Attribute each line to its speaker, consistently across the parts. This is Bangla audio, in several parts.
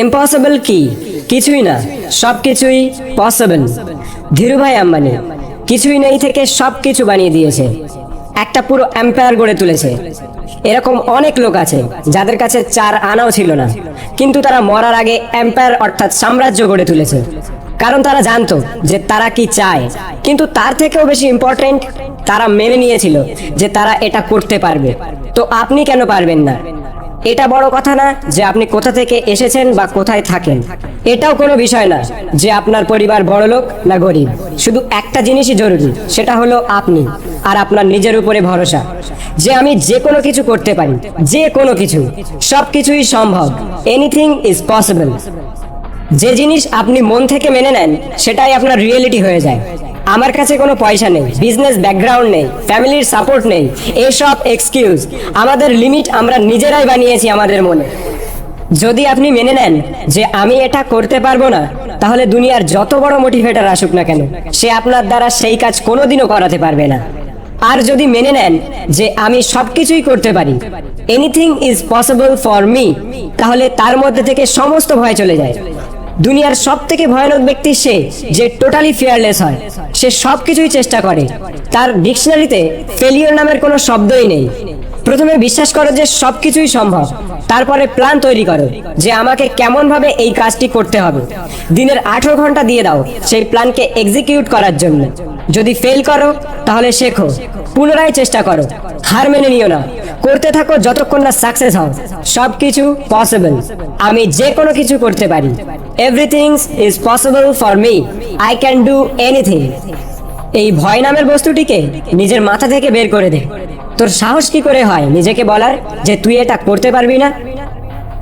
Speaker 1: ইম্পসিবল কি? কিছুই না, সবকিছুই পসিবল। ধীরুভাই আম্বানি কিছুই নেই থেকে সবকিছু বানিয়ে দিয়েছে, একটা পুরো এম্পায়ার গড়ে তুলেছে। এরকম অনেক লোক আছে যাদের কাছে 4 আনাও ছিল না, কিন্তু তারা মরার আগে এম্পায়ার অর্থাৎ সাম্রাজ্য গড়ে তুলেছে। কারণ তারা জানতো যে তারা কি চায়, কিন্তু তার থেকেও বেশি ইম্পর্টেন্ট, তারা মেনে নিয়েছিল যে তারা এটা করতে পারবে। তো আপনি কেন পারবেন না? এটা বড় কথা না যে আপনি কোথা থেকে এসেছেন বা কোথায় থাকেন। এটাও কোনো বিষয় না যে আপনার পরিবার বড়লোক না গরিব। শুধু একটা জিনিসই জরুরি, সেটা হলো আপনি আর আপনার নিজের উপরে ভরসা, যে আমি যে কোনো কিছু করতে পারি, যে কোনো কিছু, সবকিছুই সম্ভব। Anything is possible. যে জিনিস আপনি মন থেকে মেনে নেন সেটাই আপনার রিয়েলিটি হয়ে যায়। আমার কাছে কোনো পয়সা নেই, বিজনেস ব্যাকগ্রাউন্ড নেই, ফ্যামিলির সাপোর্ট নেই, এইসব এক্সকিউজ। আমাদের লিমিট আমরা নিজেরাই বানিয়েছি আমাদের মনে। যদি আপনি মেনে নেন যে আমি এটা করতে পারবো না, তাহলে দুনিয়ার যত বড় মোটিভেটর আসুক না কেন, সে আপনার দ্বারা সেই কাজ কোনোদিনও করাতে পারবে না। আর যদি মেনে নেন যে আমি সবকিছুই করতে পারি, anything is possible for me, তাহলে তার মধ্যে থেকে সমস্ত ভয় চলে যায়। দুনিয়ার সব থেকে ভয়ানক ব্যক্তি সে যে টোটালি ফিয়ারলেস হয়। সে সবকিছুই চেষ্টা করে, তার ডিকশনারিতে ফেলিওর নামের কোনো শব্দই নেই। প্রথমে বিশ্বাস করো যে সবকিছুই সম্ভব, তারপরে প্ল্যান তৈরি করো যে আমাকে কেমন ভাবে এই কাজটি করতে হবে। দিনের 18 ঘন্টা দিয়ে দাও সেই প্ল্যানকে এক্সিকিউট করার জন্য। যদি ফেল করো তাহলে শেখো, পুনরায় চেষ্টা করো, হার মেনে নিও না, করতে থাকো যতক্ষণ না সাকসেস হও। সবকিছু পসিবল, আমি যে কোনো কিছু করতে পারি। Everything is possible for me, I can do anything. এই ভয় নামের বস্তুটিকে নিজের মাথা থেকে বের করে দে। তোর সাহস কি করে হয় নিজেকে বলার যে তুই এটা করতে পারবি না?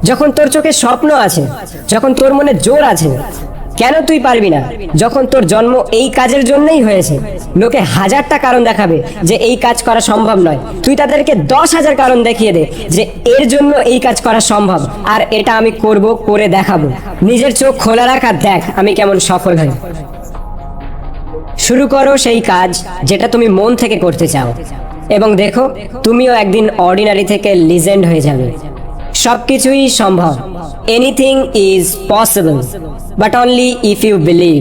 Speaker 1: যখন তোর চোখে স্বপ্ন আছে, যখন তোর মনে জোর আছে, কেন তুই পারবি না? যখন তোর জন্ম এই কাজের জন্যই হয়েছে, লোকে 1000টা কারণ দেখাবে যে এই কাজ করা সম্ভব নয়, তুই তাদেরকে 10,000 কারণ দেখিয়ে দে যে এর জন্য এই কাজ করা সম্ভব, আর এটা আমি করব, করে দেখাবো। নিজের চোখ খোলা রাখ আর দেখ আমি কেমন সফল হই। শুরু করো সেই কাজ যেটা তুমি মন থেকে করতে চাও, এবং দেখো তুমিও একদিন অর্ডিনারি থেকে লিজেন্ড হয়ে যাবে। সবকিছুই সম্ভব। Anything is possible, but only if you believe.